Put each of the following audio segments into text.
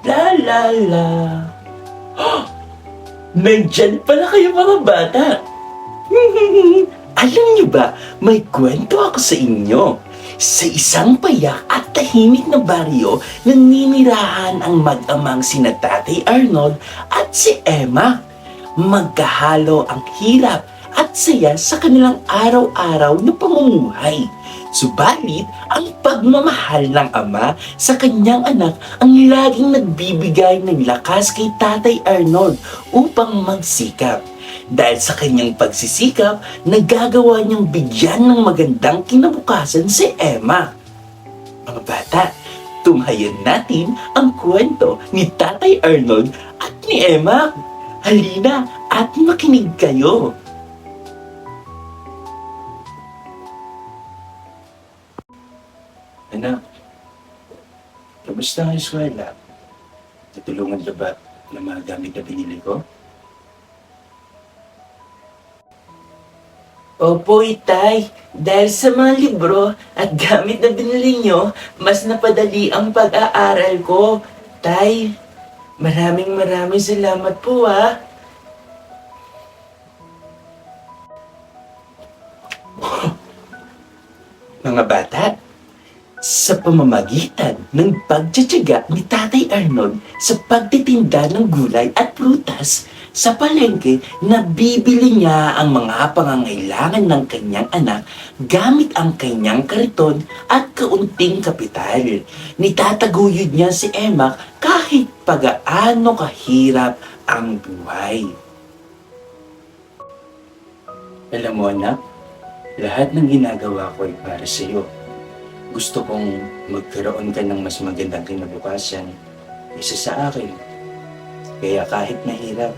La la la. Nandyan pala kayo mga bata. Alam niyo ba, may kwento ako sa inyo. Sa isang payak at tahimik na baryo, naninirahan ang mag-amang sina Tatay Arnold at si Emma. Magkahalo ang hirap at saya sa kanilang araw-araw na pamumuhay. Subalit, ang pagmamahal ng ama sa kanyang anak ang laging nagbibigay ng lakas kay Tatay Arnold upang magsikap. Dahil sa kanyang pagsisikap, nagagawa niyang bigyan ng magandang kinabukasan si Emma. Mga bata, tunghayan natin ang kwento ni Tatay Arnold at ni Emma. Halina at makinig kayo. Anak, kamusta ang eskwela? Natulungan ka ba ng mga gamit na binili ko? Opo, Itay. Dahil sa mga libro at gamit na binili nyo, mas napadali ang pag-aaral ko. Tay, maraming salamat po ah. Mga bata, sa pamamagitan ng pagtsatsaga ni Tatay Arnold sa pagtitinda ng gulay at prutas sa palengke, nabibili niya ang mga pangangailangan ng kanyang anak gamit ang kanyang kariton at kaunting kapital. Nitataguyod niya si Emma kahit pagaano kahirap ang buhay. Alam mo anak, lahat ng ginagawa ko ay para sa iyo. Gusto kong magkaroon ka ng mas magandang kinabukasan kaysa sa akin. Kaya kahit mahirap,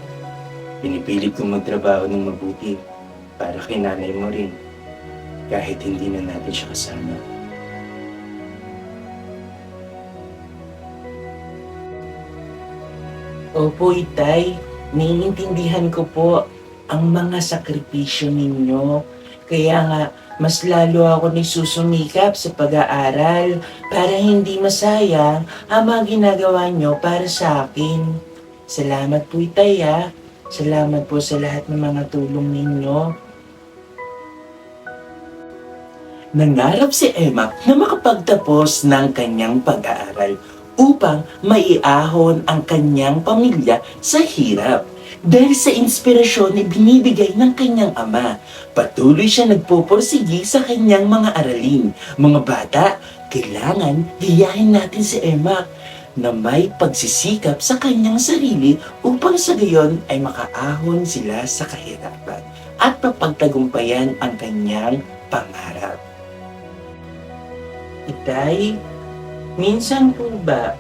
pinipilit kong magtrabaho ng mabuti para kay nanay mo rin, kahit hindi na natin siya kasama. Opo, Itay. Naiintindihan ko po ang mga sakripisyo ninyo. Kaya nga, mas lalo ako nagsusumikap sa pag-aaral para hindi masayang ang mga ginagawa nyo para sa akin. Salamat po, Itay ah. Salamat po sa lahat ng mga tulong ninyo. Nangarap si Emma na makapagtapos ng kanyang pag-aaral upang maiahon ang kanyang pamilya sa hirap. Dahil sa inspirasyon na binibigay ng kanyang ama, patuloy siya nagpupursigi sa kanyang mga aralin. Mga bata, kailangan gayahin natin si Emma na may pagsisikap sa kanyang sarili upang sa gayon ay makaahon sila sa kahirapan at mapagtagumpayan ang kanyang pangarap. Itay, minsan po ba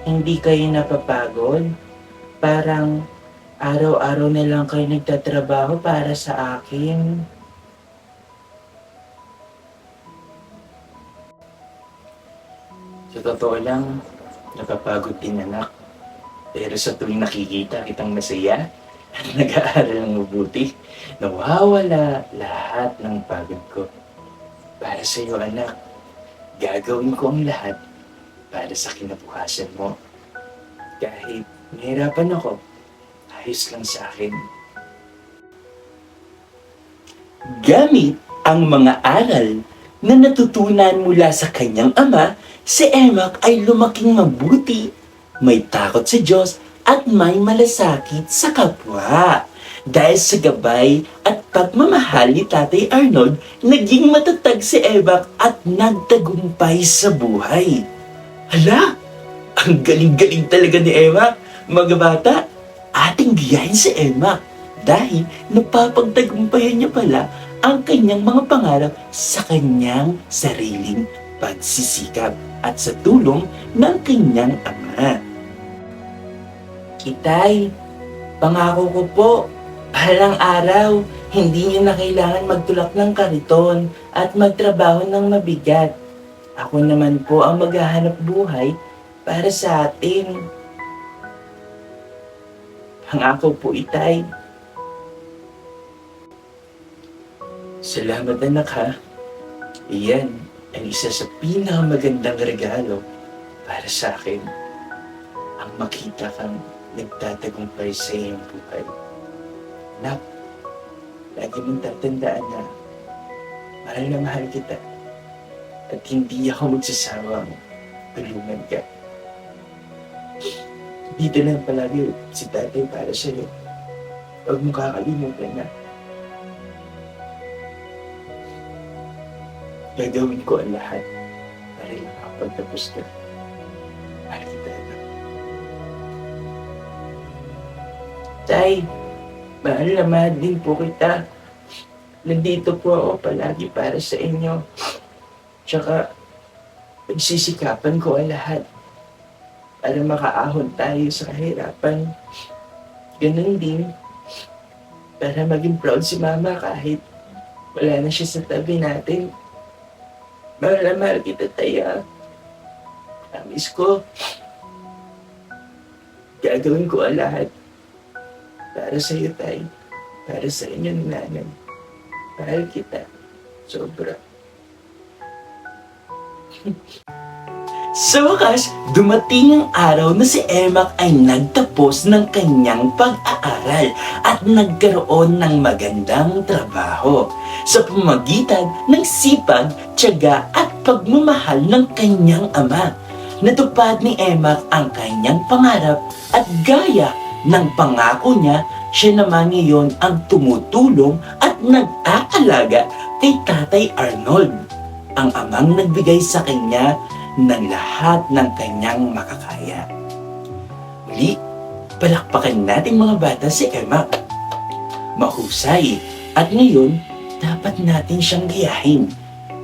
hindi kayo napapagod? Parang araw-araw na lang kayo nagtatrabaho para sa akin. Sa totoo lang, napapagod din anak. Pero sa tuwing nakikita kitang masaya at nag-aaral ng mabuti, nawawala lahat ng pagod ko. Para sa iyo anak, gagawin ko ang lahat para sa kinabukasan mo. Kahit nahirapan ako, ayos lang sa akin. Gamit ang mga aral na natutunan mula sa kanyang ama, si Emma ay lumaking mabuti, may takot sa Diyos at may malasakit sa kapwa. Dahil sa gabay at pagmamahal ni Tatay Arnold, naging matatag si Emma at nagtagumpay sa buhay. Hala, ang galing-galing talaga ni Emma, mga bata. Ating giyahin si Emma dahil napapagtagumpayan niya pala ang kanyang mga pangarap sa kanyang sariling pagsisikap at sa tulong ng kanyang ama. Itay, pangako ko po, balang araw, hindi niyo na kailangan magtulak ng kariton at magtrabaho ng mabigat. Ako naman po ang maghahanap buhay para sa atin. Pangako po, Itay. Salamat anak ha. Iyan ang isa sa pinakamagandang regalo para sa akin. Ang makita kang nagtatagumpay sa iyong buhay. Anak, lagi mong tatandaan na mahal na mahal kita at hindi ako magsasawang tulungan ka. Dito lang palagi si tatay para sa'yo. Huwag mo kakalimutan na. Gagawin ko ang lahat para makapagtapos ka. Mahal kita, anak. Tay, mahal na mahal din po kita. Nandito po ako palagi para sa inyo. Tsaka, pagsisikapan ko ang lahat para makaahon tayo sa kahirapan. Ganun din, para maging proud si Mama kahit wala na siya sa tabi natin. Mahal na mahal kita, Taya. Promise ko, gagawin ko ang lahat para sa iyo, Tay. Para sa inyo ni Nanay. Mahal kita. Sobra. Sa wakas, dumating ang araw na si Emma ay nagtapos ng kanyang pag-aaral at nagkaroon ng magandang trabaho sa pamamagitan ng sipag, tiyaga at pagmamahal ng kanyang ama. Natupad ni Emma ang kanyang pangarap at gaya ng pangako niya, siya naman ngayon ang tumutulong at nag-aalaga kay Tatay Arnold, ang amang nagbigay sa kanya ng lahat ng kanyang makakaya. Muli, palakpakan natin mga bata si Emma. Mahusay at ngayon, dapat natin siyang gayahin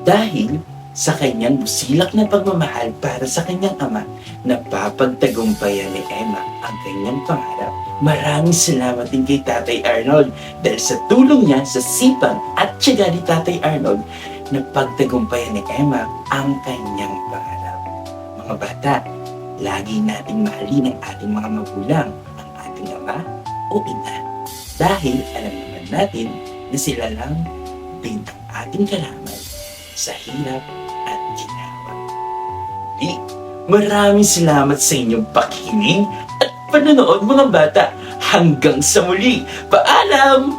dahil sa kanyang busilak na pagmamahal para sa kanyang ama, napapagtagumpayan ni Emma ang kanyang pangarap. Maraming salamat din kay Tatay Arnold dahil sa tulong niya sa sipag at tiyaga ni Tatay Arnold, napagtagumpayan ni Emma ang kanyang pangarap. Mga bata, lagi nating mahalin ang ating mga magulang, ang ating ama o ina. Dahil alam naman natin na sila lang din ang ating kalamay sa hirap at ginawa. Maraming salamat sa inyong pakikinig at panonood mga bata. Hanggang sa muli. Paalam!